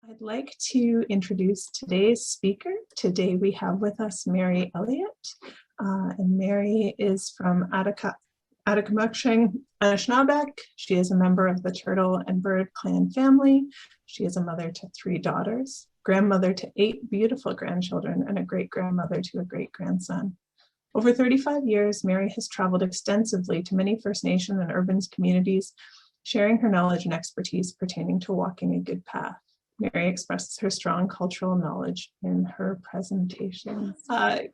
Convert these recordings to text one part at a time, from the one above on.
I'd like to introduce today's speaker. Today we have with us Mary Elliott, and Mary is from Atikomaksing, Anishinaabeg. She is a member of the Turtle and Bird clan family. She is a mother to 3 daughters, grandmother to 8 beautiful grandchildren, and a great-grandmother to a great-grandson. Over 35 years, Mary has traveled extensively to many First Nation and urban communities, sharing her knowledge and expertise pertaining to walking a good path. Mary expresses her strong cultural knowledge in her presentations.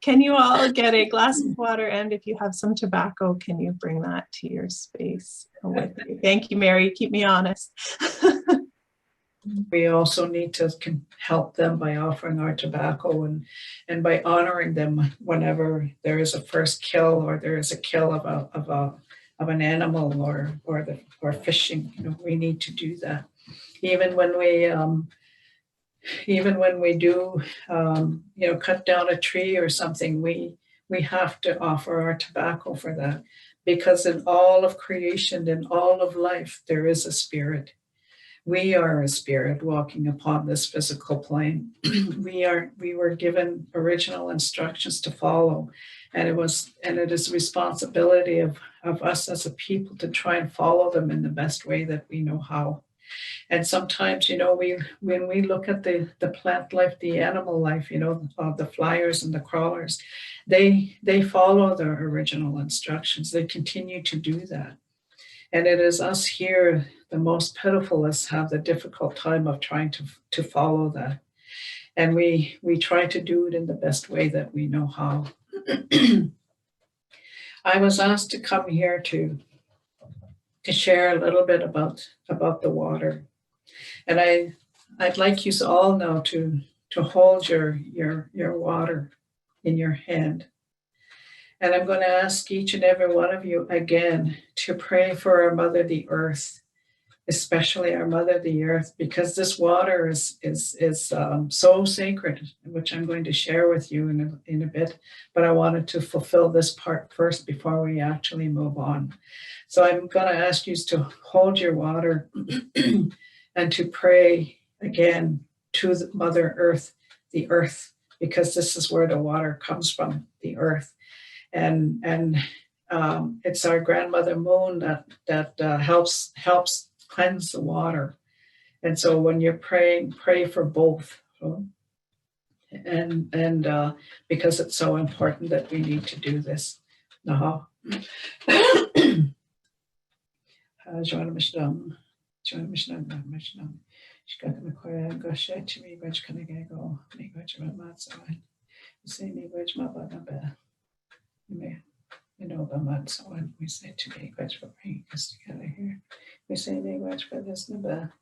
Can you all get a glass of water? And if you have some tobacco, can you bring that to your space with you? Thank you, Mary. Keep me honest. We also need to help them by offering our tobacco and by honoring them whenever there is a first kill or there is a kill of an animal or fishing. We need to do that. Even when we do cut down a tree or something, we have to offer our tobacco for that, because in all of creation, in all of life, there is a spirit. We are a spirit walking upon this physical plane. We were given original instructions to follow, and it is the responsibility of us as a people to try and follow them in the best way that we know how. And sometimes, when we look at the plant life, the animal life, the flyers and the crawlers, they follow their original instructions. They continue to do that. And it is us here, the most pitifulest, have the difficult time of trying to follow that. And we try to do it in the best way that we know how. I was asked to come here to share a little bit about the water. And I'd like you all now to hold your water in your hand. And I'm going to ask each and every one of you again to pray for our Mother, the Earth, especially our Mother, the Earth, because this water is so sacred, which I'm going to share with you in a bit. But I wanted to fulfill this part first before we actually move on. So I'm going to ask you to hold your water and to pray again to the Mother Earth, the Earth, because this is where the water comes from, the Earth. And it's our grandmother Moon that helps cleanse the water. And so when you're praying, pray for both. And because it's so important that we need to do this. We say to me, for bringing us together here. We say for this Naba,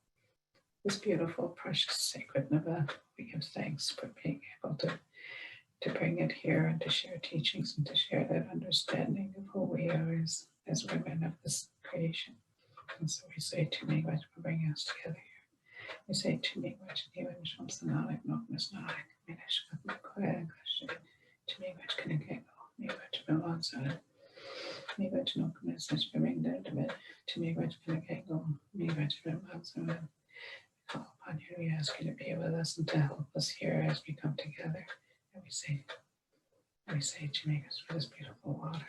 this beautiful, precious, sacred Naba. We give thanks for being able to bring it here and to share teachings and to share that understanding of who we are as women of this creation. And so we say to me, for bringing us together here. We say to me, even from Sanalik, Nokmas Nalik, Minish, to me, can I get me, from outside. Me, no message for bring there to me, can I get go, me, from outside. Call upon you, we ask you to be with us and to help us here as we come together. And we say to make us for this beautiful water.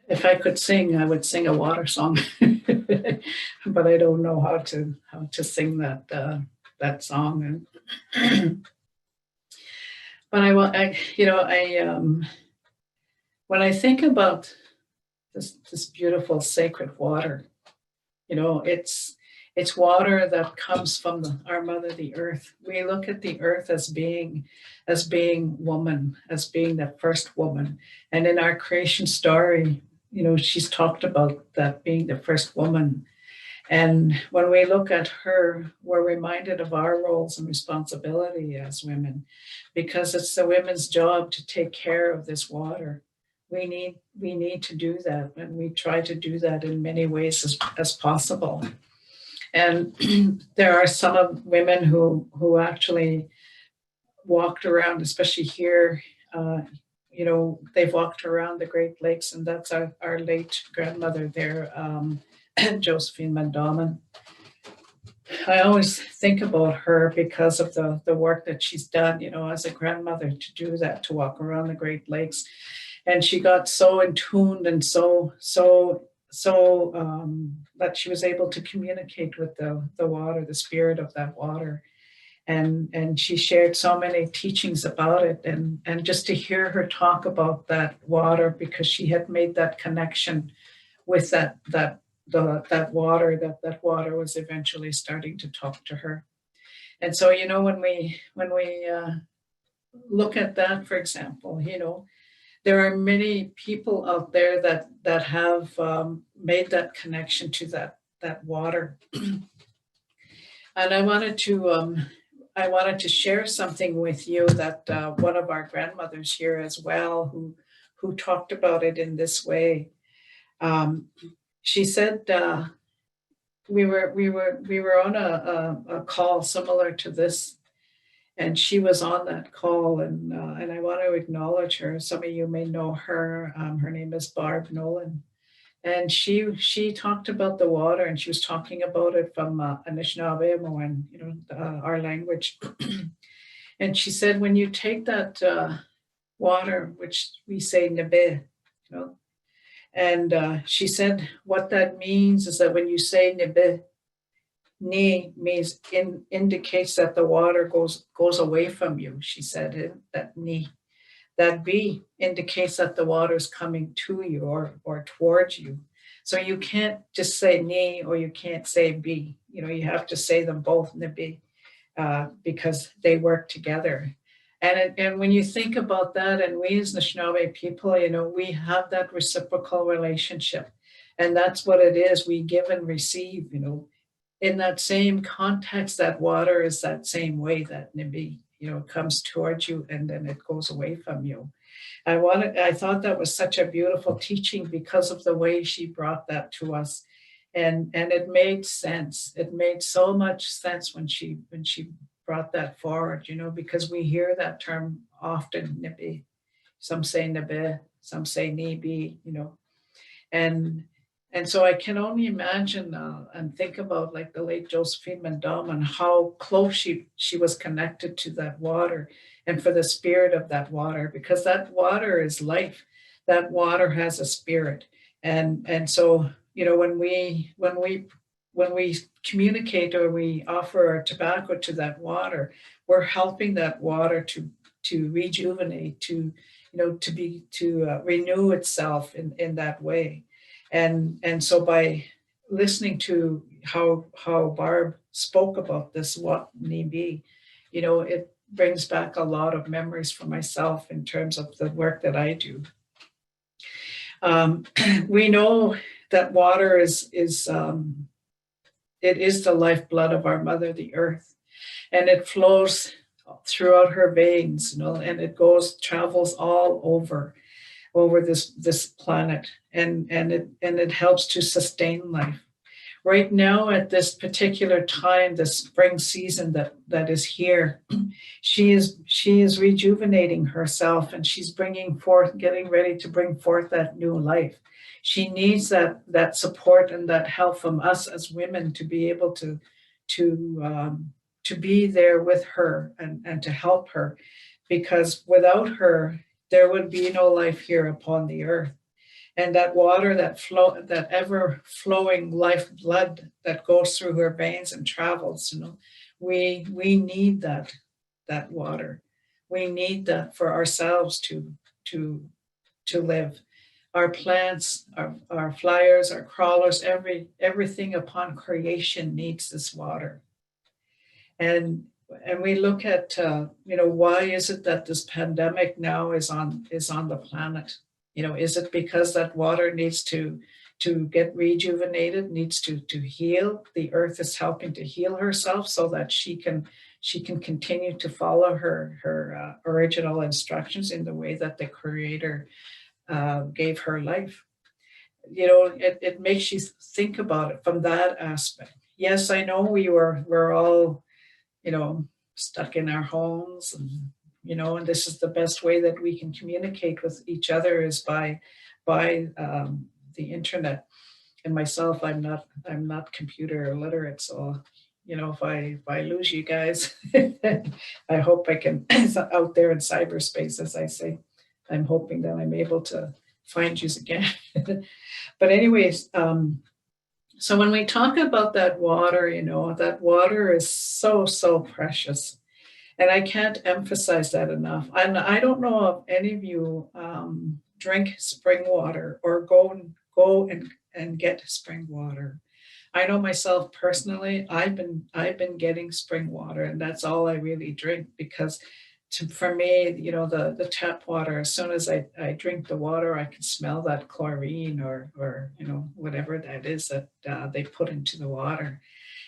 If I could sing, I would sing a water song, but I don't know how to sing that song. But when I think about this beautiful sacred water, it's water that comes from our Mother, the Earth. We look at the Earth as being woman, as being the first woman, and in our creation story, she's talked about that being the first woman. And when we look at her, we're reminded of our roles and responsibility as women, because it's the women's job to take care of this water. We need to do that, and we try to do that in many ways as possible. And there are some of women who actually walked around, especially here. They've walked around the Great Lakes, and that's our late grandmother there, Josephine Mandaman. I always think about her because of the work that she's done, as a grandmother, to do that, to walk around the Great Lakes. And she got so in tuned and so that she was able to communicate with the water, the spirit of that water. And she shared so many teachings about it, and just to hear her talk about that water, because she had made that connection with that water, that water was eventually starting to talk to her. And so, when we look at that, for example, there are many people out there that have made that connection to that water. And I wanted to share something with you that one of our grandmothers here as well, who talked about it in this way. She said, we were on a call similar to this, and she was on that call, and I want to acknowledge her. Some of you may know her. Her name is Barb Nolan, and she talked about the water, and she was talking about it from Anishinaabe, our language. And she said, when you take that water, which we say nebe, and she said, what that means is that when you say nebe, ni means indicates that the water goes away from you. She said that ni. That be indicates that the water is coming to you or towards you. So you can't just say ni or you can't say be. You have to say them both, nibi, because they work together. And when you think about that, and we as Anishinaabe people, we have that reciprocal relationship. And that's what it is. We give and receive, in that same context. That water is that same way that nibi, it comes towards you and then it goes away from you. I thought that was such a beautiful teaching because of the way she brought that to us. And it made sense. It made so much sense when she brought that forward, because we hear that term often, nibi. Some say nibi, some say nibi, and so I can only imagine and think about like the late Josephine Mandam and how close she was connected to that water and for the spirit of that water, because that water is life. That water has a spirit. And so, when we communicate or we offer our tobacco to that water, we're helping that water to rejuvenate, to renew itself in that way. And so by listening to how Barb spoke about this, what need be, it brings back a lot of memories for myself in terms of the work that I do. We know that water is it is the lifeblood of our mother, the earth, and it flows throughout her veins, and it travels all over this planet, and it helps to sustain life. Right now, at this particular time, the spring season that is here, she is rejuvenating herself, and she's getting ready to bring forth that new life. She needs that support and that help from us as women to be able to be there with her and to help her, because without her, there would be no life here upon the earth. And that water, that ever flowing lifeblood that goes through her veins and travels, we need that water. We need that for ourselves to live. Our plants, our flyers, our crawlers, everything upon creation needs this water. And we look at why is it that this pandemic now is on the planet? Is it because that water needs to get rejuvenated, needs to heal? The earth is helping to heal herself so that she can continue to follow her original instructions in the way that the Creator gave her life. It makes you think about it from that aspect. yes, I know we're all, you know, stuck in our homes, and and this is the best way that we can communicate with each other is by the internet. And myself, I'm not computer literate, so if I lose you guys, I hope I can out there in cyberspace, as I say. I'm hoping that I'm able to find you again. But anyways, so when we talk about that water, that water is so, so precious. And I can't emphasize that enough. And I don't know if any of you drink spring water or go and get spring water. I know myself personally, I've been getting spring water, and that's all I really drink because for me, the tap water, as soon as I drink the water, I can smell that chlorine or whatever that is that they put into the water,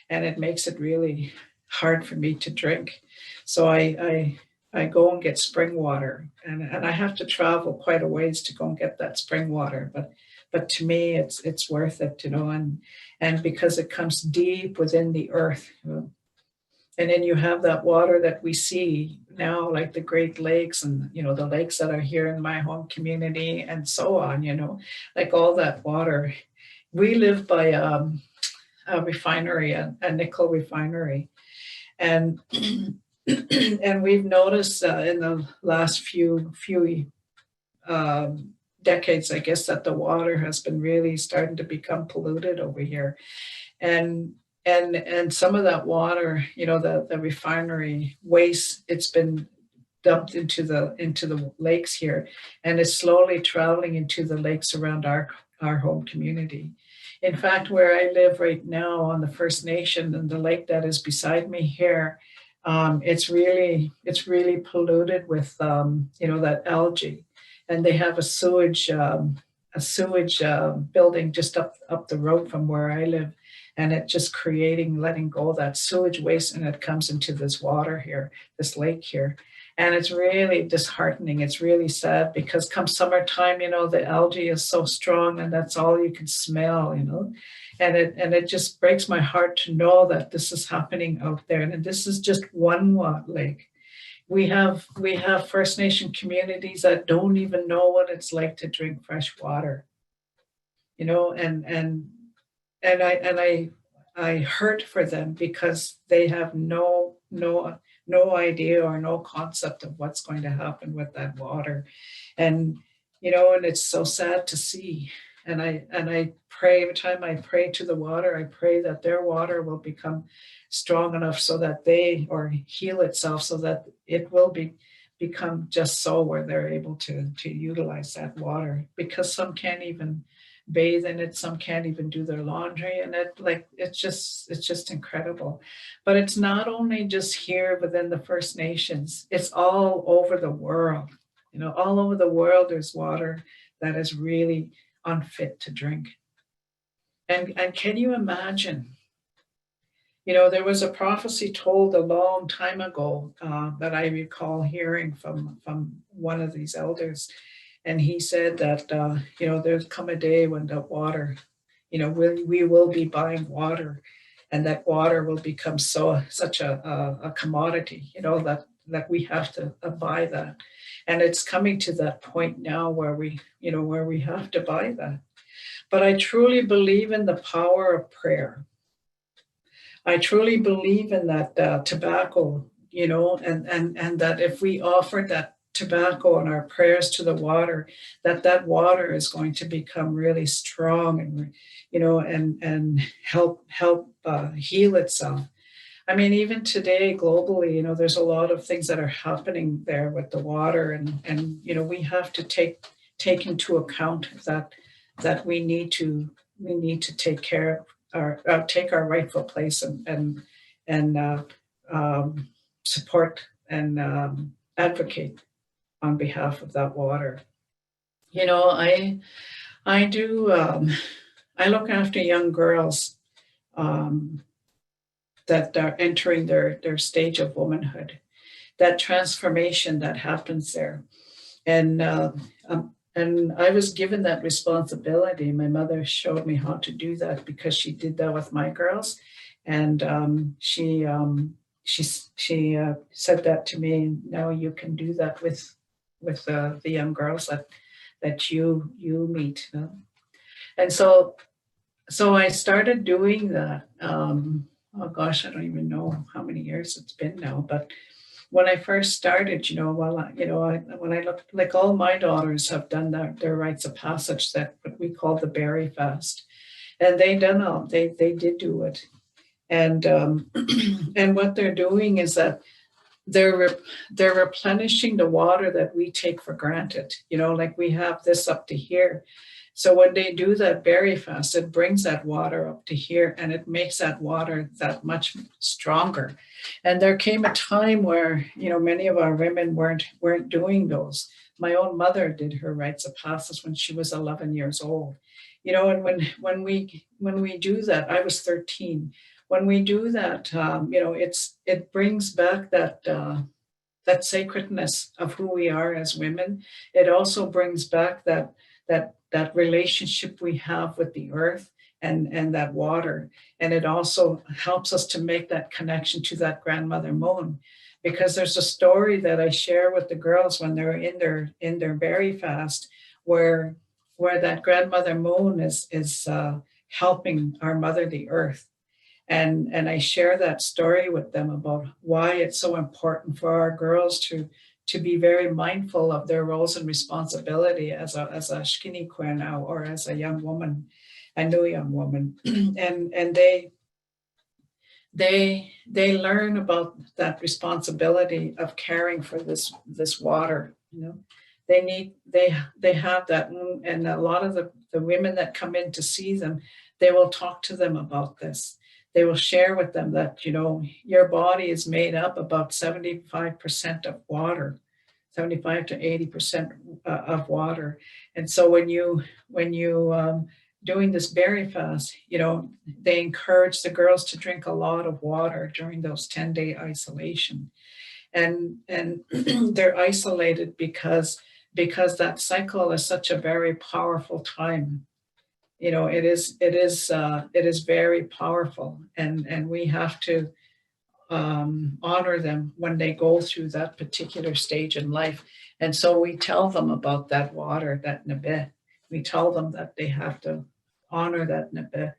and it makes it really hard for me to drink. So I go and get spring water, and I have to travel quite a ways to go and get that spring water, but to me it's worth it, and because it comes deep within the earth. And then you have that water that we see now, like the Great Lakes and the lakes that are here in my home community and so on, like all that water. We live by a refinery, a nickel refinery. And and we've noticed in the last few decades, I guess, that the water has been really starting to become polluted over here. And and some of that water, the refinery waste, it's been dumped into the lakes here, and is slowly traveling into the lakes around our home community. In fact, where I live right now on the First Nation and the lake that is beside me here, it's really polluted with that algae, and they have a sewage building just up the road from where I live, and it just letting go of that sewage waste, and it comes into this water here, this lake here. And it's really disheartening. It's really sad because come summertime, the algae is so strong and that's all you can smell. And it just breaks my heart to know that this is happening out there. And this is just one lake. We have First Nation communities that don't even know what it's like to drink fresh water. And I hurt for them because they have no idea or no concept of what's going to happen with that water. And and it's so sad to see. And I pray, every time I pray to the water, I pray that their water will become strong enough so that they or heal itself so that it will become just so where they're able to utilize that water, because some can't even bathe in it, some can't even do their laundry, and it's just incredible. But it's not only just here within the First Nations, it's all over the world. All over the world there's water that is really unfit to drink. And can you imagine? There was a prophecy told a long time ago that I recall hearing from one of these elders, and he said that there's come a day when the water, we will be buying water, and that water will become such a commodity, that we have to buy that, and it's coming to that point now where we have to buy that. But I truly believe in the power of prayer. I truly believe in that tobacco, and that if we offer that tobacco and our prayers to the water, that water is going to become really strong, and and help heal itself. I mean, even today globally, there's a lot of things that are happening there with the water, and we have to take into account that we need to take care of take our rightful place, and support and advocate on behalf of that water. I do. I look after young girls um, that are entering their stage of womanhood. That transformation that happens there, and and I was given that responsibility. My mother showed me how to do that because she did that with my girls, and she said that to me. Now you can do that with the young girls that you meet. And so I started doing that. Oh gosh, I don't even know how many years it's been now. But when I first started, when I look, like all my daughters have done their rites of passage, that what we call the berry fast, and they did do it, and and what they're doing is that they're replenishing the water that we take for granted. Like we have this up to here. So when they do that berry fast, it brings that water up to here and it makes that water that much stronger. And there came a time where, many of our women weren't doing those. My own mother did her rites of passage when she was 11 years old. And when we do that, I was 13. When we do that, it brings back that sacredness of who we are as women. It also brings back that relationship we have with the earth and that water. And it also helps us to make that connection to that grandmother moon. Because there's a story that I share with the girls when they're in their berry fast, where that grandmother moon is helping our mother, the earth. And I share that story with them about why it's so important for our girls to be very mindful of their roles and responsibility as a shkini now, or as a young woman, a new young woman. and they learn about that responsibility of caring for this water. They have that, and a lot of the women that come in to see them, they will talk to them about this. They will share with them that, your body is made up about 75% of water, 75 to 80% of water. And so when you doing this berry fast, they encourage the girls to drink a lot of water during those 10-day isolation. And they're isolated because that cycle is such a very powerful time. It is very powerful, and we have to honor them when they go through that particular stage in life. And so we tell them about that water, that nebe. We tell them that they have to honor that nebe.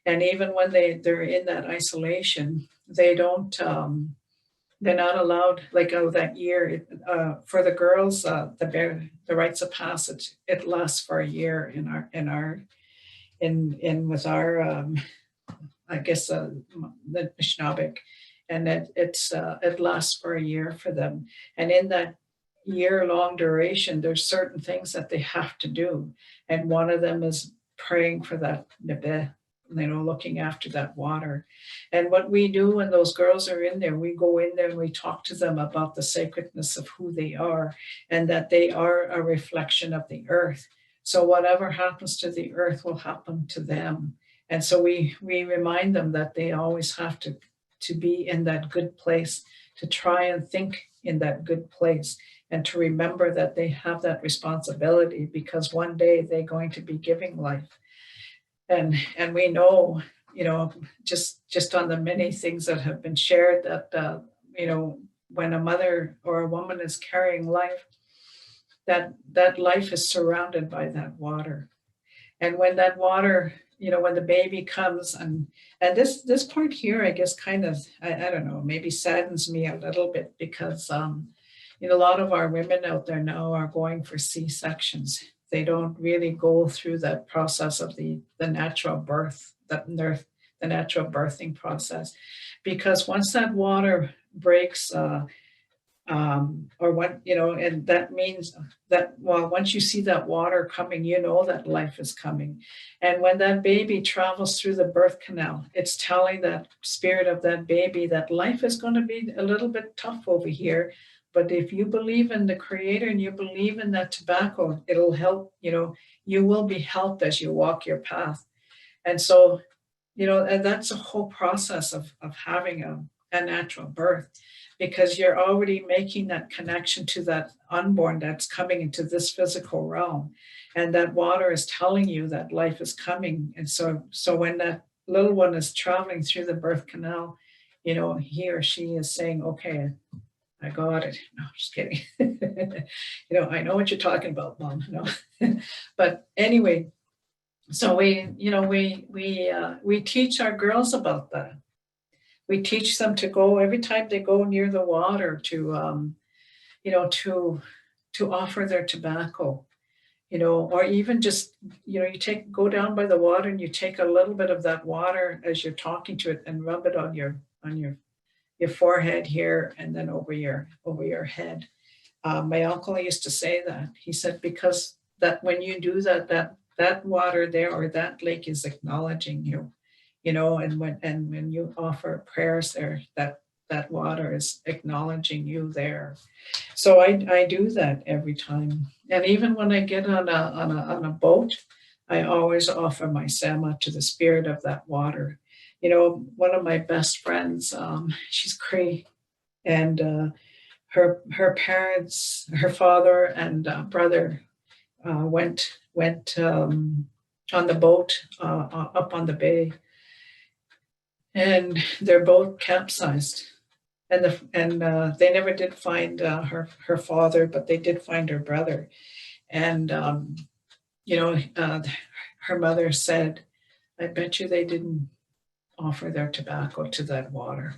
And even when they're in that isolation, they don't. They're not allowed, like that year for the girls. The rites of passage, it lasts for a year with our I guess the Mishnabik, and it lasts for a year for them. And in that year-long duration, there's certain things that they have to do, and one of them is praying for that nebe, looking after that water. And what we do when those girls are in there, we go in there and we talk to them about the sacredness of who they are, and that they are a reflection of the earth. So whatever happens to the earth will happen to them. And so we remind them that they always have to be in that good place, to try and think in that good place, and to remember that they have that responsibility, because one day they're going to be giving life. And we know, just on the many things that have been shared, that when a mother or a woman is carrying life, that life is surrounded by that water. And when that water, when the baby comes, and this part here, I guess, kind of, I don't know, maybe saddens me a little bit, because a lot of our women out there now are going for C-sections. They don't really go through that process of the natural birth, the natural birthing process, because once that water breaks, and that means that, well, once you see that water coming, that life is coming. And when that baby travels through the birth canal, it's telling that spirit of that baby that life is going to be a little bit tough over here. But if you believe in the Creator and you believe in that tobacco, it'll help, you will be helped as you walk your path. And so, and that's a whole process of having a natural birth, because you're already making that connection to that unborn that's coming into this physical realm. And that water is telling you that life is coming. And so when that little one is traveling through the birth canal, you know, he or she is saying, okay, I got it. No, just kidding. You know, I know what you're talking about, Mom. No. But anyway, so we teach our girls about that. We teach them to go every time they go near the water to you know, to offer their tobacco, you know, or even just, you know, go down by the water and you take a little bit of that water as you're talking to it and rub it on your forehead here and then over your head. My uncle used to say that. He said, because that when you do that water there or that lake is acknowledging you, you know, and when you offer prayers there, that water is acknowledging you there. So I do that every time. And even when I get on a boat, I always offer my sama to the spirit of that water. You know, one of my best friends, she's Cree, and her parents, her father and brother went on the boat up on the bay, and their boat capsized. And they never did find her father, but they did find her brother. And you know, her mother said, "I bet you they didn't offer their tobacco to that water."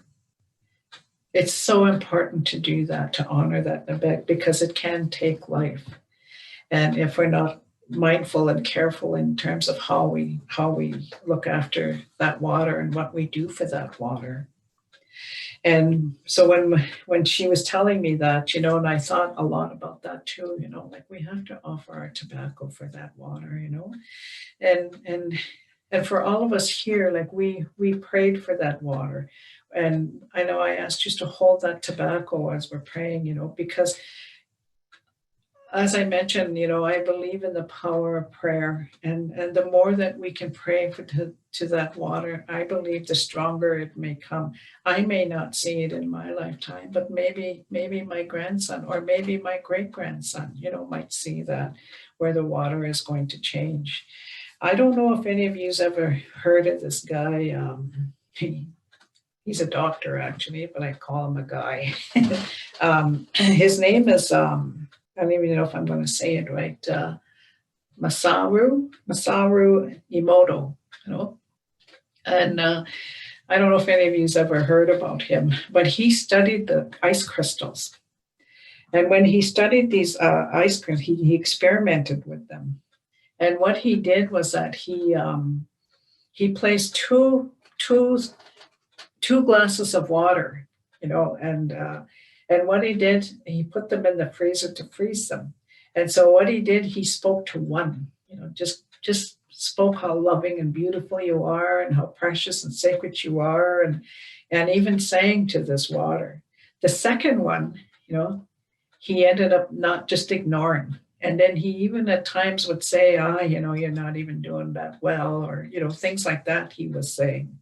It's so important to do that, to honor that, because it can take life. And if we're not mindful and careful in terms of how we look after that water and what we do for that water. And so when she was telling me that, you know, and I thought a lot about that too, you know, like we have to offer our tobacco for that water, you know, and for all of us here, like we prayed for that water. And I know I asked you to hold that tobacco as we're praying, you know, because as I mentioned, you know, I believe in the power of prayer, and the more that we can pray to that water, I believe the stronger it may come. I may not see it in my lifetime, but maybe my grandson or maybe my great grandson, you know, might see that, where the water is going to change. I don't know if any of you's ever heard of this guy. He's a doctor actually, but I call him a guy. His name is I don't even know if I'm going to say it right. Masaru Emoto, you know, and I don't know if any of you's ever heard about him, but he studied the ice crystals, and when he studied these ice crystals, he experimented with them, and what he did was that he placed two glasses of water, you know, and what he did, he put them in the freezer to freeze them. And so what he did, he spoke to one, you know, just spoke how loving and beautiful you are and how precious and sacred you are, and even saying to this water. The second one, you know, he ended up not just ignoring. And then he even at times would say, you know, you're not even doing that well, or, you know, things like that he was saying.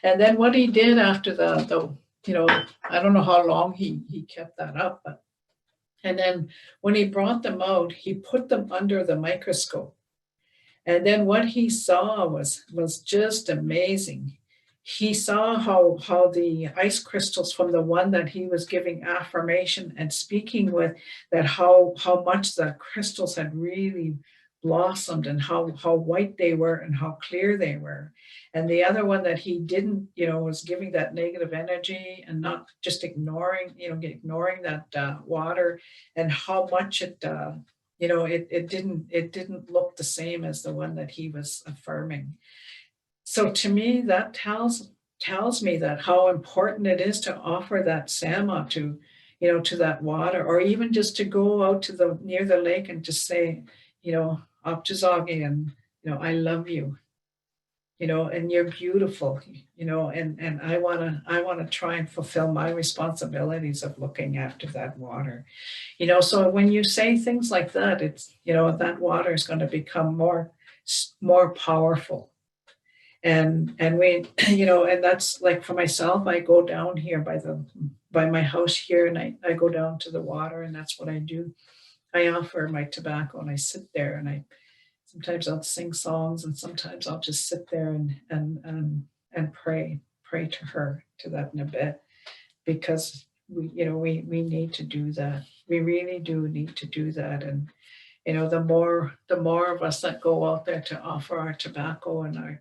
And then what he did after the you know, I don't know how long he kept that up, but and then when he brought them out, he put them under the microscope. And then what he saw was just amazing. He saw how the ice crystals from the one that he was giving affirmation and speaking with, that how much the crystals had really blossomed and how white they were and how clear they were. And the other one that he didn't, you know, was giving that negative energy and not just ignoring that water, and how much it, you know, it didn't look the same as the one that he was affirming. So to me, that tells me that how important it is to offer that sama to, you know, to that water, or even just to go out to near the lake and just say, you know, Apchizagi, and, you know, I love you, you know, and you're beautiful, you know, and I wanna try and fulfill my responsibilities of looking after that water, you know. So when you say things like that, it's, you know, that water is going to become more powerful. And we, and that's like for myself, I go down here by my house here, and I go down to the water, and that's what I do. I offer my tobacco and I sit there, and I sometimes I'll sing songs, and sometimes I'll just sit there and pray to her, to that Nabet, because we need to do that. We really do need to do that. And the more of us that go out there to offer our tobacco and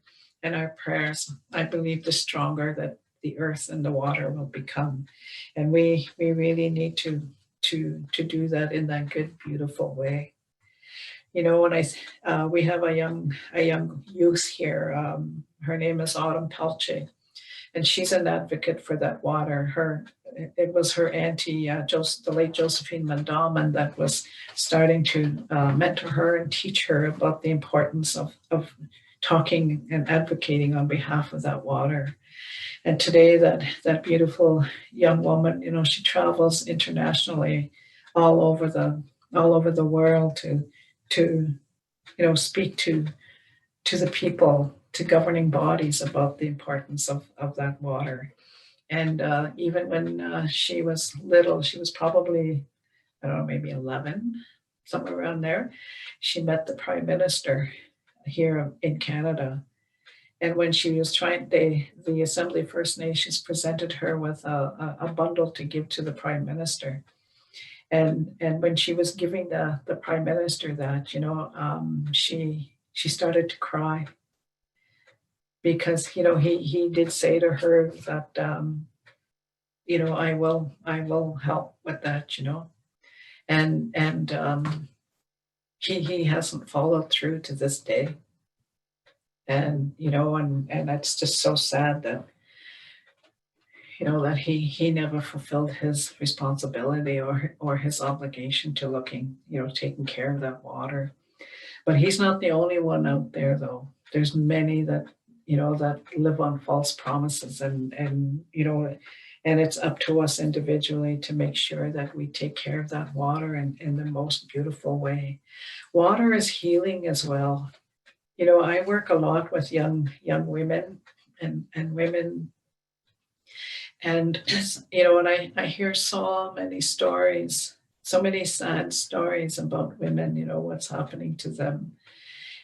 our prayers, I believe the stronger that the earth and the water will become. And we really need to do that in that good, beautiful way. When we have a young youth here. Her name is Autumn Pelche, and she's an advocate for that water. It was her auntie, the late Josephine Mandaman, that was starting to mentor her and teach her about the importance of talking and advocating on behalf of that water. And today, that beautiful young woman, she travels internationally, all over the world to speak to the people, to governing bodies, about the importance of that water. And even when she was little, she was probably, I don't know, maybe 11, somewhere around there, she met the Prime Minister here in Canada. And when she was the Assembly First Nations presented her with a bundle to give to the Prime Minister. And when she was giving the Prime Minister that, she started to cry, because he did say to her that I will help with that, and he hasn't followed through to this day. And and that's just so sad that that he never fulfilled his responsibility or his obligation to taking care of that water. But he's not the only one out there, though. There's many that that live on false promises, and it's up to us individually to make sure that we take care of that water in the most beautiful way. Water is healing as well. I work a lot with young women and women, and and I hear so many stories, so many sad stories about women, what's happening to them.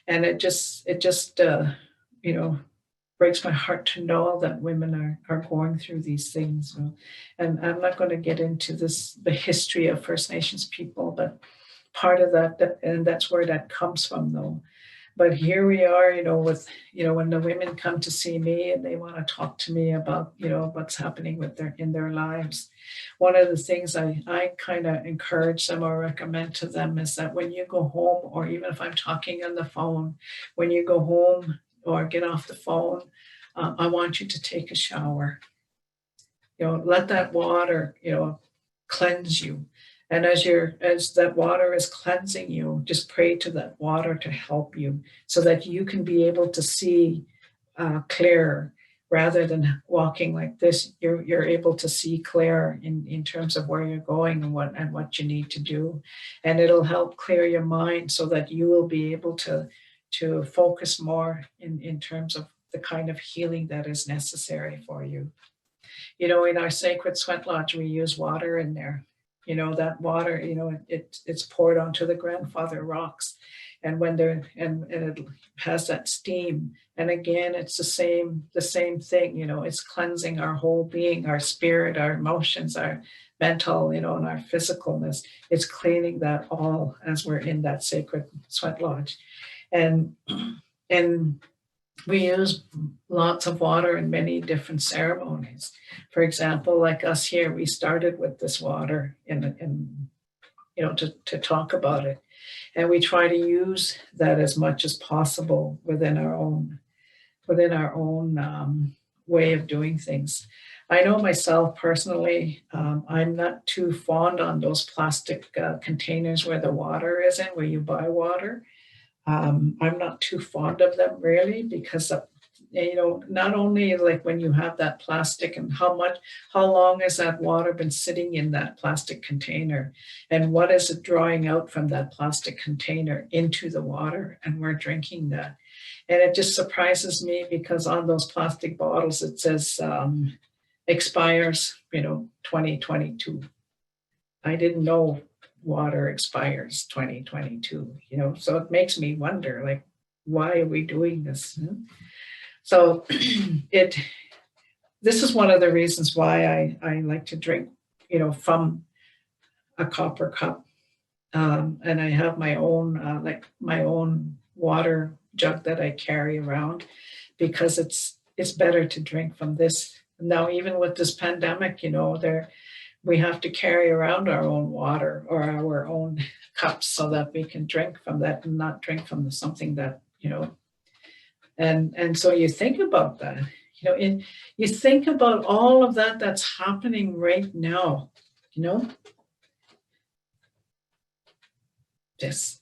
And it just breaks my heart to know that women are going through these things. And I'm not going to get into the history of First Nations people, but part of that, and that's where that comes from, though. But here we are, with, when the women come to see me and they want to talk to me about, what's happening in their lives. One of the things I kind of encourage them or recommend to them is that when you go home, or even if I'm talking on the phone, when you go home or get off the phone, I want you to take a shower. Let that water, cleanse you. And as that water is cleansing you, just pray to that water to help you, so that you can be able to see clearer, rather than walking like this. You're able to see clear in terms of where you're going and what you need to do, and it'll help clear your mind so that you will be able to focus more in terms of the kind of healing that is necessary for you. In our sacred sweat lodge, we use water in there. That water, it's poured onto the grandfather rocks, and when and it has that steam. And again, it's the same thing. It's cleansing our whole being, our spirit, our emotions, our mental, and our physicalness. It's cleaning that all as we're in that sacred sweat lodge, and we use lots of water in many different ceremonies. For example, like us here, we started with this water to talk about it. And we try to use that as much as possible within our own way of doing things. I know myself personally, I'm not too fond on those plastic containers where the water is in, where you buy water. I'm not too fond of them, really, because not only like when you have that plastic, and how long has that water been sitting in that plastic container, and what is it drawing out from that plastic container into the water, and we're drinking that. And it just surprises me because on those plastic bottles, it says expires, 2022. I didn't know water expires 2022, so it makes me wonder, like, why are we doing this? So this is one of the reasons why I like to drink, from a copper cup. And I have my own, my own water jug that I carry around because it's better to drink from this. Now, even with this pandemic, we have to carry around our own water or our own cups so that we can drink from that and not drink from something that, and so you think about that, you think about all of that that's happening right now, this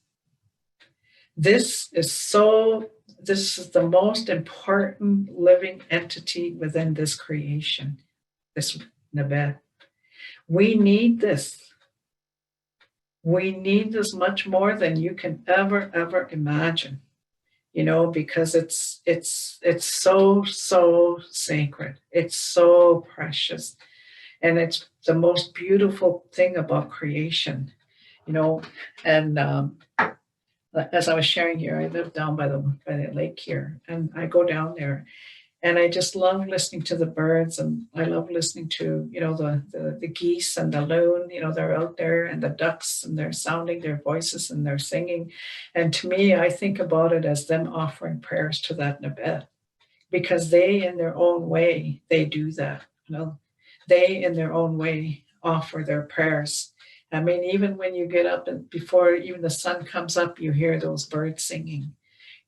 this is the most important living entity within this creation, this Nabet. We need this. We need this much more than you can ever imagine, because it's so sacred. It's so precious. And it's the most beautiful thing about creation, and as I was sharing here, I live down by the lake here, and I go down there, and I just love listening to the birds, and I love listening to the geese and the loon. They're out there, and the ducks, and they're sounding their voices and they're singing, and to me, I think about it as them offering prayers to that Nabet, because they, in their own way, they do that. They, in their own way, offer their prayers. I mean, even when you get up and before even the sun comes up, you hear those birds singing.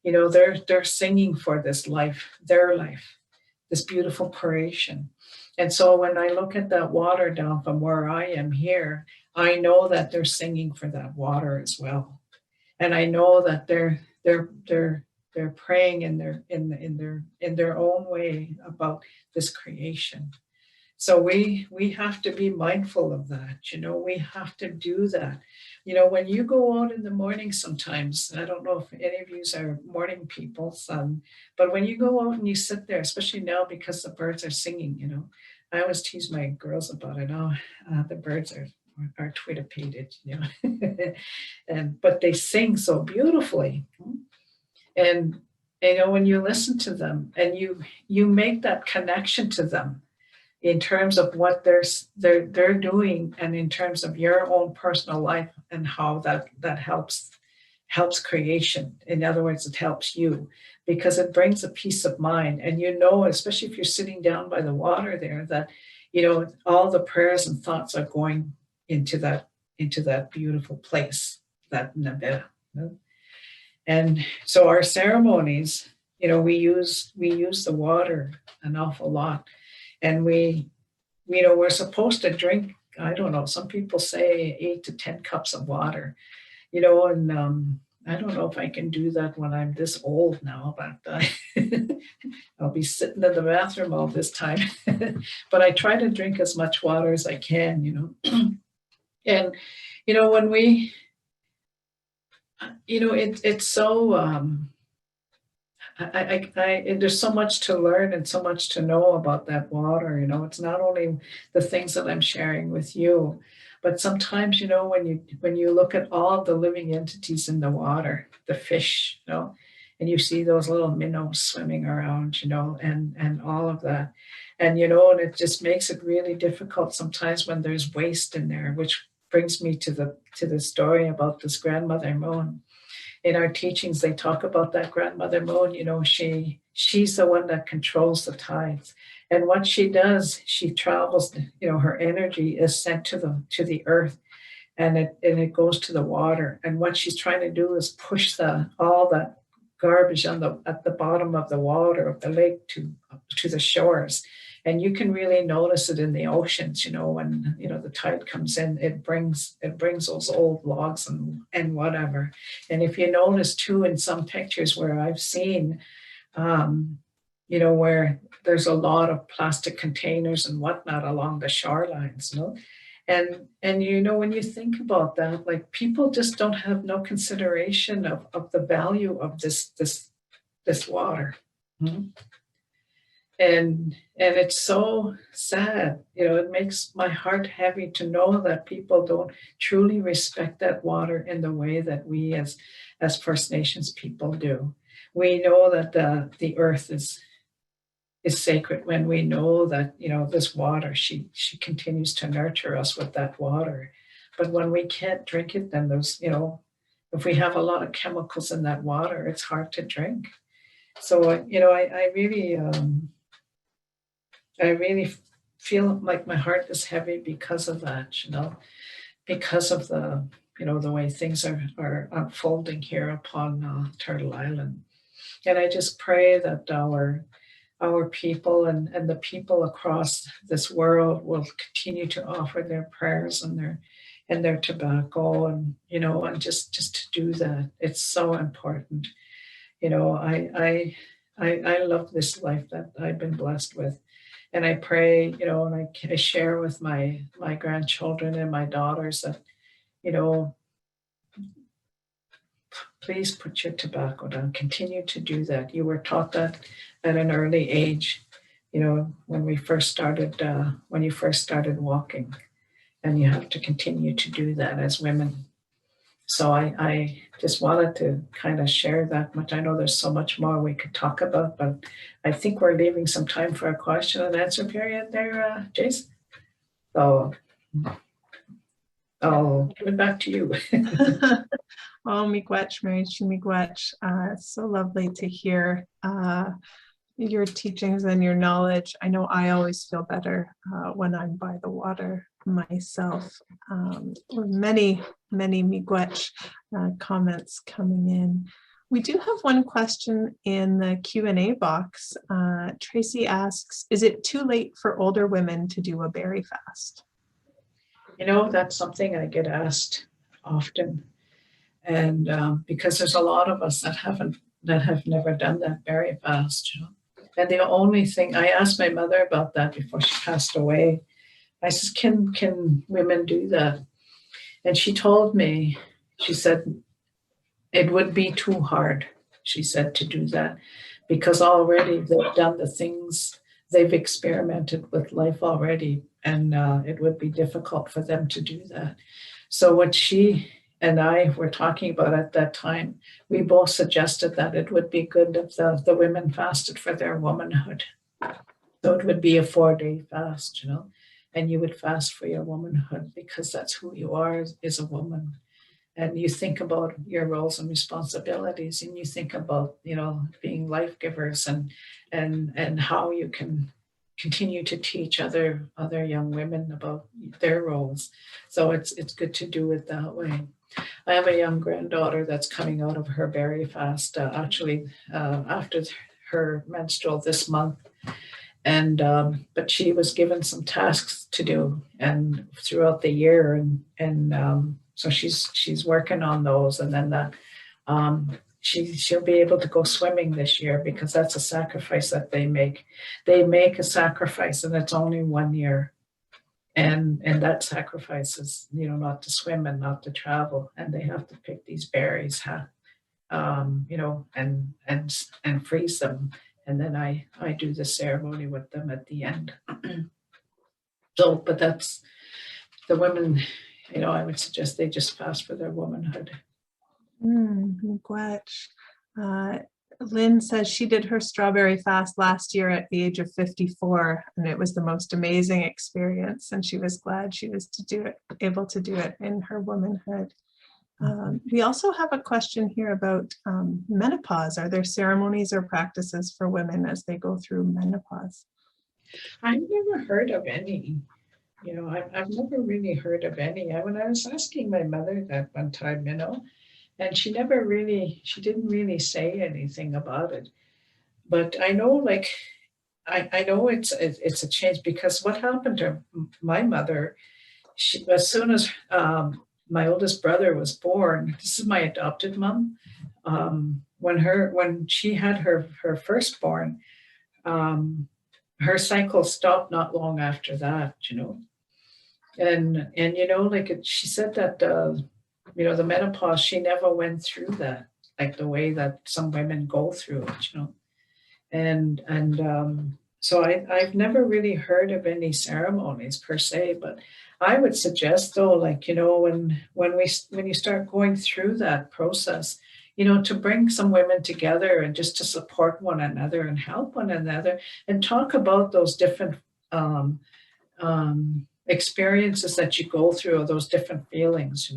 They're singing for this life, their life, this beautiful creation. And so when I look at that water down from where I am here, I know that they're singing for that water as well. And I know that they're praying in their own way about this creation. So we have to be mindful of that. We have to do that. When you go out in the morning sometimes, I don't know if any of you are morning people, but when you go out and you sit there, especially now because the birds are singing, I always tease my girls about it. Oh, the birds are twitterpated, but they sing so beautifully. And when you listen to them and you make that connection to them, in terms of what they're doing, and in terms of your own personal life and how that helps creation. In other words, it helps you because it brings a peace of mind. And especially if you're sitting down by the water there, that all the prayers and thoughts are going into that beautiful place, that Nabet. And so our ceremonies, we use the water an awful lot. And we're supposed to drink, I don't know, some people say 8 to 10 cups of water, and I don't know if I can do that when I'm this old now, but I'll be sitting in the bathroom all this time. But I try to drink as much water as I can, And, when we, it's so, there's so much to learn and so much to know about that water. It's not only the things that I'm sharing with you, but sometimes, when you look at all the living entities in the water, the fish, and you see those little minnows swimming around, and all of that, and and it just makes it really difficult sometimes when there's waste in there, which brings me to the story about this grandmother moon. In our teachings, they talk about that grandmother moon. She's the one that controls the tides, and what she does, she travels. Her energy is sent to the earth, and it goes to the water. And what she's trying to do is push all that garbage at the bottom of the water of the lake to the shores. And you can really notice it in the oceans, when the tide comes in, it brings those old logs and whatever. And if you notice too, in some pictures where I've seen, where there's a lot of plastic containers and whatnot along the shorelines, and when you think about that, like, people just don't have no consideration of the value of this this water. Mhm. And it's so sad, it makes my heart heavy to know that people don't truly respect that water in the way that we as First Nations people do. We know that the earth is sacred when we know that this water, she continues to nurture us with that water. But when we can't drink it, then there's if we have a lot of chemicals in that water, it's hard to drink. So I really feel like my heart is heavy because of that, because of the way things are unfolding here upon Turtle Island. And I just pray that our people and the people across this world will continue to offer their prayers and their tobacco and just to do that. It's so important. I love this life that I've been blessed with. And I pray, and I share with my grandchildren and my daughters that, you know, please put your tobacco down. Continue to do that. You were taught that at an early age, when we first started, when you first started walking, and you have to continue to do that as women. So I just wanted to kind of share that much. I know there's so much more we could talk about, but I think we're leaving some time for a question and answer period there, Jace. So I'll give it back to you. Oh, miigwech, Mary miigwech. It's so lovely to hear your teachings and your knowledge. I know I always feel better when I'm by the water myself. Many miigwech comments coming in. We do have one question in the Q&A box. Tracy asks, is it too late for older women to do a berry fast? That's something I get asked often. And because there's a lot of us that have never done that berry fast, And the only thing, I asked my mother about that before she passed away. I said, can women do that? And she told me, she said, it would be too hard, she said, to do that, because already they've done the things, they've experimented with life already, and it would be difficult for them to do that. So what she and I were talking about at that time, we both suggested that it would be good if the women fasted for their womanhood. So it would be a 4-day fast, and you would fast for your womanhood because that's who you are as a woman. And you think about your roles and responsibilities, and you think about, being life givers and how you can continue to teach other young women about their roles. So it's good to do it that way. I have a young granddaughter that's coming out of her berry fast, actually after her menstrual this month. And but she was given some tasks to do and throughout the year, and so she's working on those, and then that she'll be able to go swimming this year because that's a sacrifice that they make. They make a sacrifice, and it's only 1 year, and that sacrifice is not to swim and not to travel, and they have to pick these berries, and freeze them. And then I do the ceremony with them at the end. So, but that's the women, I would suggest they just fast for their womanhood. Miigwech. Lynn says she did her strawberry fast last year at the age of 54, and it was the most amazing experience. And she was glad she was able to do it in her womanhood. We also have a question here about menopause. Are there ceremonies or practices for women as they go through menopause? I've never heard of any. I've never really heard of any. When I was asking my mother that one time, and she didn't really say anything about it. But I know, I know it's a change, because what happened to my mother, as soon as my oldest brother was born, this is my adopted mom, when she had her firstborn, her cycle stopped not long after that, and she said that the menopause, she never went through that like the way that some women go through it, and so I've never really heard of any ceremonies per se, but I would suggest though, like, when you start going through that process, to bring some women together and just to support one another and help one another and talk about those different um, experiences that you go through, or those different feelings,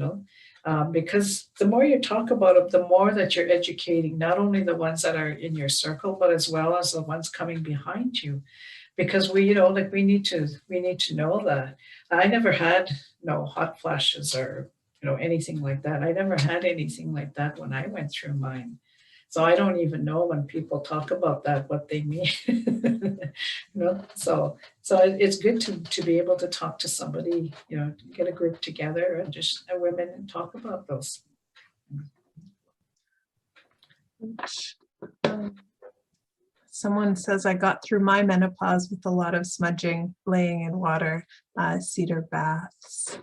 because the more you talk about it, the more that you're educating not only the ones that are in your circle, but as well as the ones coming behind you. Because like we need to know that. I never had no hot flashes or anything like that. I never had anything like that when I went through mine. So I don't even know when people talk about that what they mean. So it's good to be able to talk to somebody, get a group together and just women and talk about those. Someone says, I got through my menopause with a lot of smudging, laying in water, cedar baths.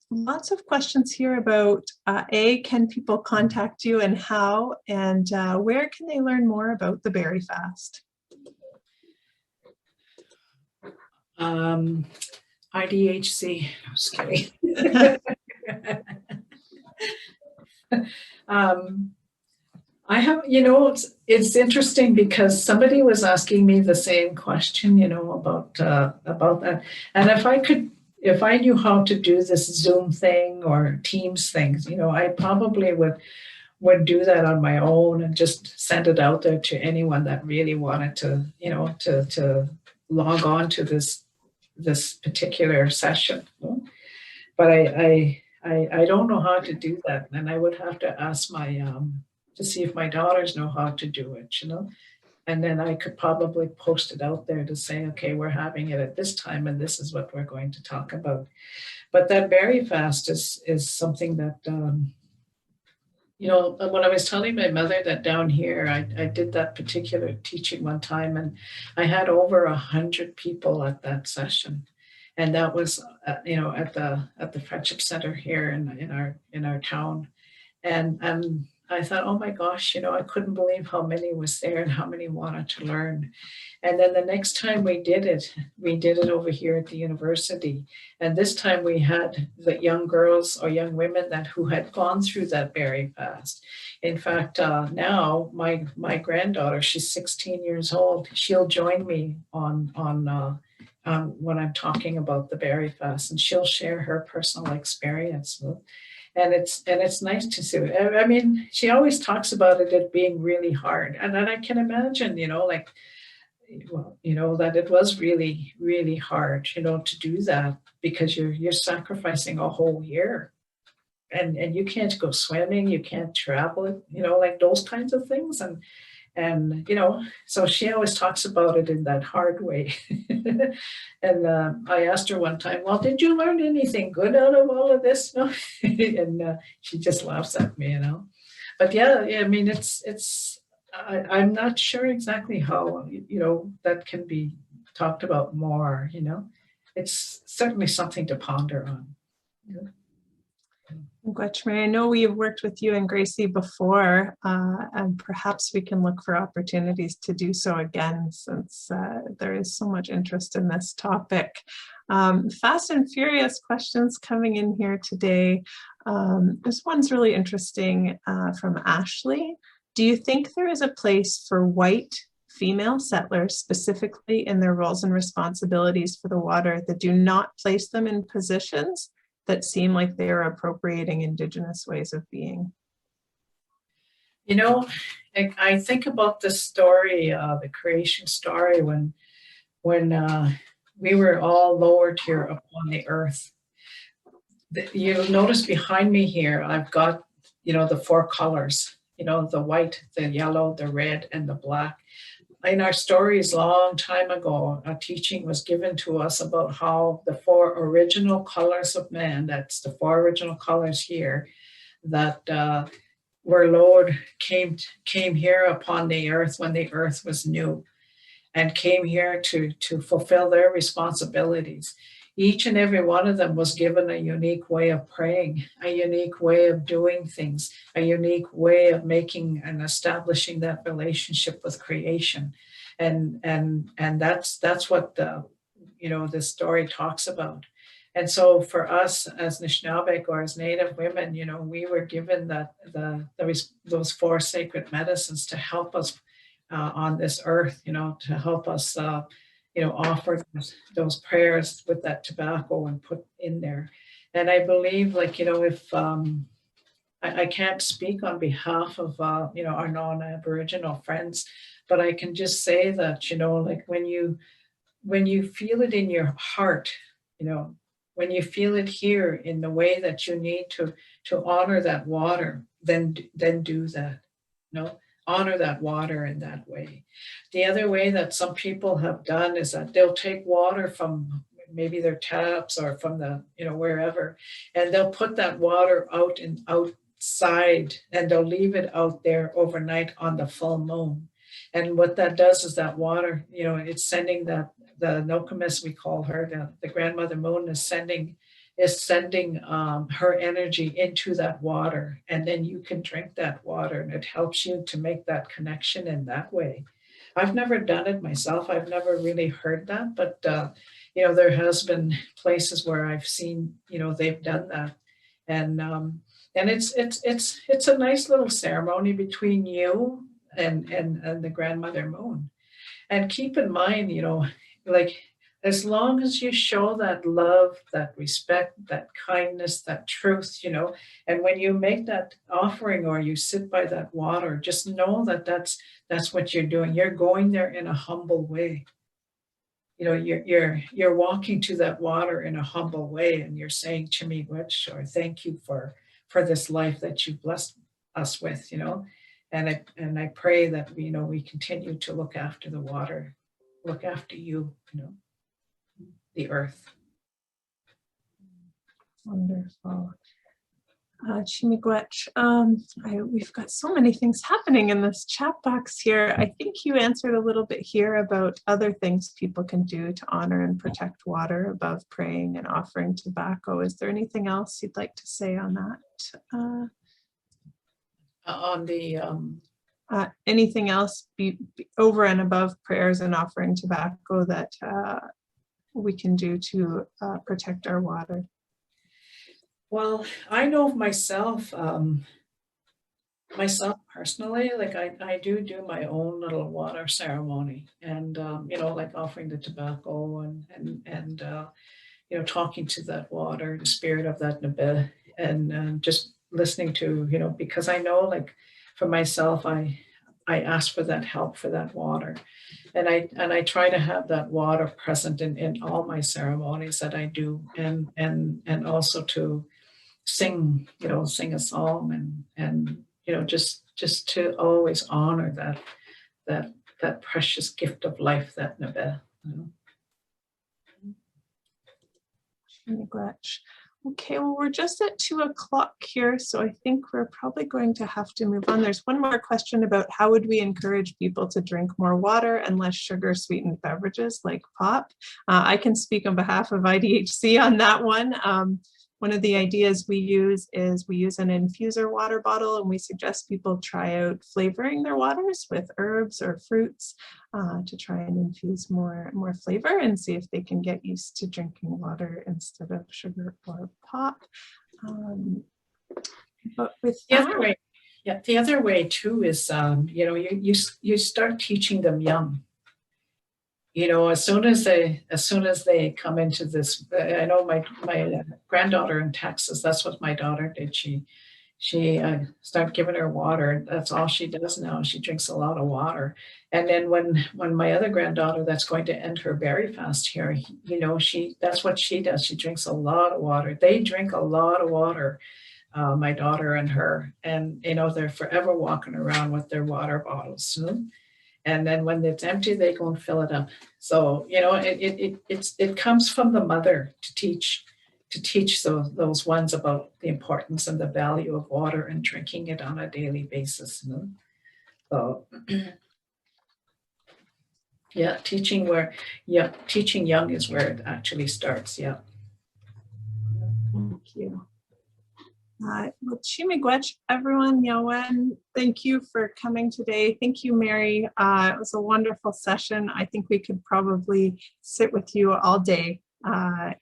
Lots of questions here about, can people contact you and how, and where can they learn more about the berry fast? IDHC, no, just kidding. I have, it's interesting because somebody was asking me the same question, about that. And if I knew how to do this Zoom thing or Teams things, I probably would do that on my own and just send it out there to anyone that really wanted to, to log on to this particular session. But I don't know how to do that, and I would have to ask to see if my daughters know how to do it, and then I could probably post it out there to say, okay, we're having it at this time and this is what we're going to talk about. But that berry fast is something that, when I was telling my mother that down here, I did that particular teaching one time and I had over 100 people at that session. And that was, at the Friendship Center here in our town. And I thought, oh my gosh, I couldn't believe how many was there and how many wanted to learn. And then the next time we did it over here at the university. And this time we had the young girls or young women who had gone through that berry fast. In fact, now my granddaughter, she's 16 years old. She'll join me on when I'm talking about the berry fast, and she'll share her personal experience. And it's nice to see. I mean, she always talks about it being really hard, and then I can imagine, that it was really, really hard, to do that because you're sacrificing a whole year, and you can't go swimming, you can't travel, like those kinds of things, and so she always talks about it in that hard way. And I asked her one time, well, did you learn anything good out of all of this? No? And she just laughs at me, But yeah, I mean, I'm not sure exactly how, that can be talked about more, It's certainly something to ponder on. Gretchen, I know we have worked with you and Gracie before, and perhaps we can look for opportunities to do so again, since there is so much interest in this topic. Fast and furious questions coming in here today. This one's really interesting from Ashley. Do you think there is a place for white female settlers specifically in their roles and responsibilities for the water that do not place them in positions that seem like they are appropriating Indigenous ways of being? I think about the story, the creation story, when we were all lowered here upon the earth. You'll notice behind me here, I've got, the 4 colors, the white, the yellow, the red, and the black. In our stories long time ago, a teaching was given to us about how the 4 original colors of man, that's the 4 original colors here, that were lowered, came here upon the earth when the earth was new, and came here to fulfill their responsibilities. each and every one of them was given a unique way of praying, a unique way of doing things, a unique way of making and establishing that relationship with creation. And that's what the, this story talks about. And so for us as Nishnabek or as Native women, we were given those four sacred medicines to help us on this earth, to help us, offer those prayers with that tobacco and put in there. And I believe, like, if I can't speak on behalf of, our non-Aboriginal friends, but I can just say that, like when you feel it in your heart, when you feel it here in the way that you need to honor that water, then do that. Honor that water in that way. The other way that some people have done is that they'll take water from maybe their taps or from the, wherever, and they'll put that water outside and they'll leave it out there overnight on the full moon. And what that does is that water, it's sending the Nokomis, we call her, the grandmother moon is sending her energy into that water, and then you can drink that water, and it helps you to make that connection in that way. I've never done it myself. I've never really heard that, but there has been places where I've seen, they've done that, and it's a nice little ceremony between you and the grandmother moon. And keep in mind, like, as long as you show that love, that respect, that kindness, that truth, and when you make that offering or you sit by that water, just know that that's what you're doing. You're going there in a humble way. You're walking to that water in a humble way, and you're saying Chimigwech, or thank you for this life that you blessed us with, and I pray that we continue to look after the water, look after you, the earth. Wonderful. Chimigwech, we've got so many things happening in this chat box here. I think you answered a little bit here about other things people can do to honor and protect water above praying and offering tobacco. Is there anything else you'd like to say on that? On the anything else over and above prayers and offering tobacco that we can do to protect our water? Well, I know myself personally, like I do my own little water ceremony, and like offering the tobacco and talking to that water, the spirit of that Nebe, and just listening to, because I know, like, for myself, I ask for that help for that water, and I try to have that water present in all my ceremonies that I do, and also to sing a song, and just to always honor that precious gift of life, that Nebe. Okay, well, we're just at 2 o'clock here, so I think we're probably going to have to move on. There's one more question about how would we encourage people to drink more water and less sugar-sweetened beverages like pop. I can speak on behalf of IDHC on that one. One of the ideas we use is we use an infuser water bottle, and we suggest people try out flavoring their waters with herbs or fruits to try and infuse more flavor and see if they can get used to drinking water instead of sugar or pop. But with that, the other way too is you start teaching them young. As soon as they come into this, I know my granddaughter in Texas, that's what my daughter did. She started giving her water. That's all she does now. She drinks a lot of water. And then when my other granddaughter that's going to end her berry fast here, that's what she does. She drinks a lot of water. They drink a lot of water, my daughter and her, and they're forever walking around with their water bottles. And then when it's empty, they go and fill it up. So it comes from the mother to teach those ones about the importance and the value of water and drinking it on a daily basis. So Yeah, teaching young is where it actually starts. Yeah. Thank you. Well, Chimigwech, everyone, Yawen, thank you for coming today. Thank you, Mary. It was a wonderful session. I think we could probably sit with you all day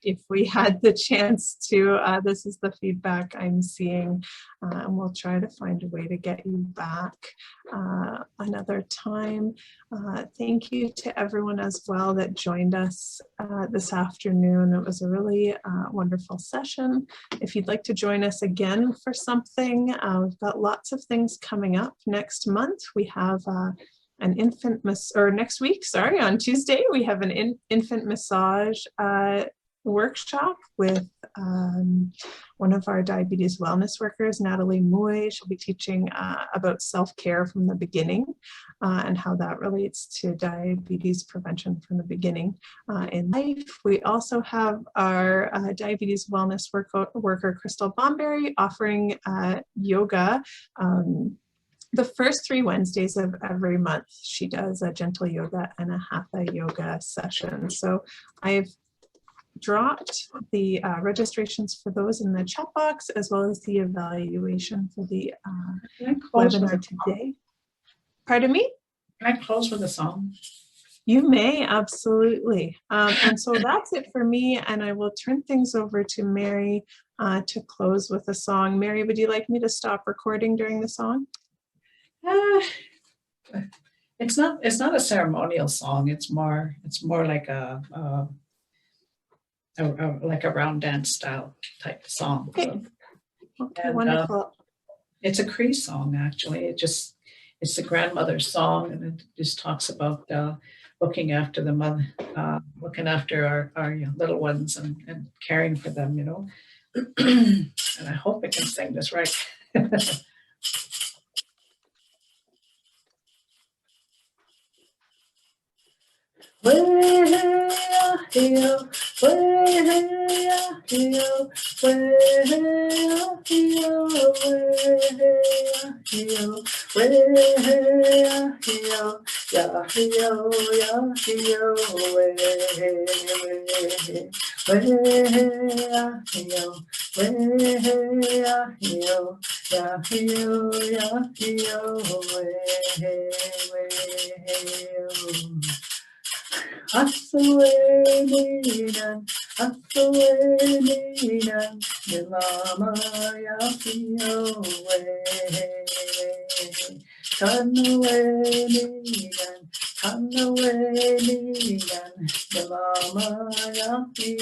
if we had the chance to. This is the feedback I'm seeing, and we'll try to find a way to get you back another time. Thank you to everyone as well that joined us this afternoon. It was a really wonderful session. If you'd like to join us again for something, we've got lots of things coming up next month. We have an next week, sorry, on Tuesday, we have an infant massage workshop with one of our diabetes wellness workers, Natalie Moy. She'll be teaching about self-care from the beginning and how that relates to diabetes prevention from the beginning in life. We also have our diabetes wellness worker, Crystal Bomberry, offering yoga the first 3 Wednesdays of every month. She does a gentle yoga and a hatha yoga session. So I've dropped the registrations for those in the chat box, as well as the evaluation for the webinar today. Pardon me? Can I close with a song? You may, absolutely. And so that's it for me, and I will turn things over to Mary to close with a song. Mary, would you like me to stop recording during the song? It's not a ceremonial song. It's more like a round dance style type song. Okay, okay, And, wonderful. It's a Cree song, actually. It's the grandmother's song, and it just talks about looking after the mother, looking after our little ones and caring for them, you know. And I hope I can sing this right. Asweninan, the mama yapio Kanaweninan, the mama yapio Asweninan, the mama yapio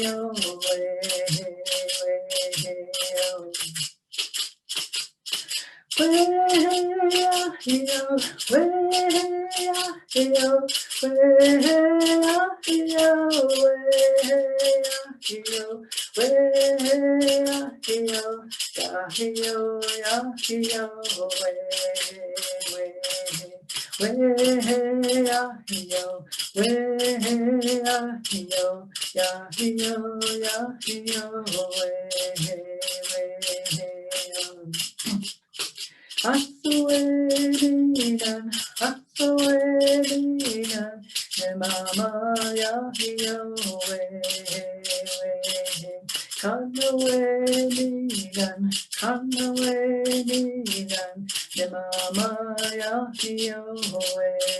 Kanaweninan, the mama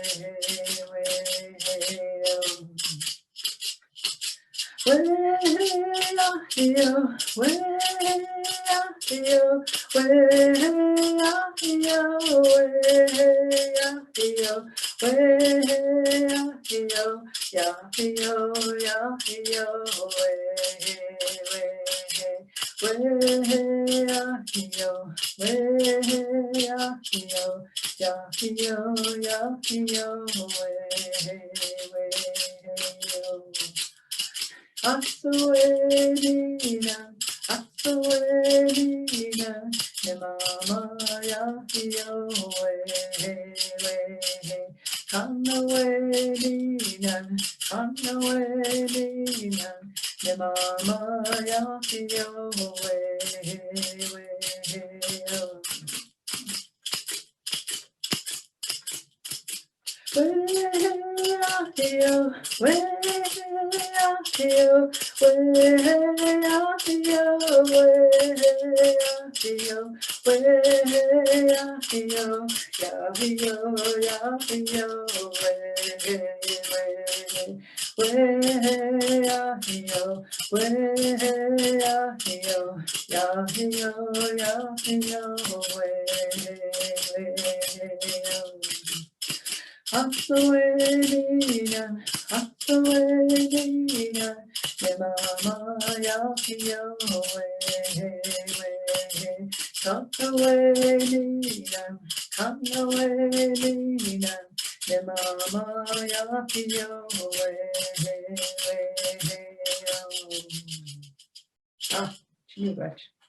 yapio Asweninan, the mama yapio Kanaweninan, the mama yapio Ah, too much.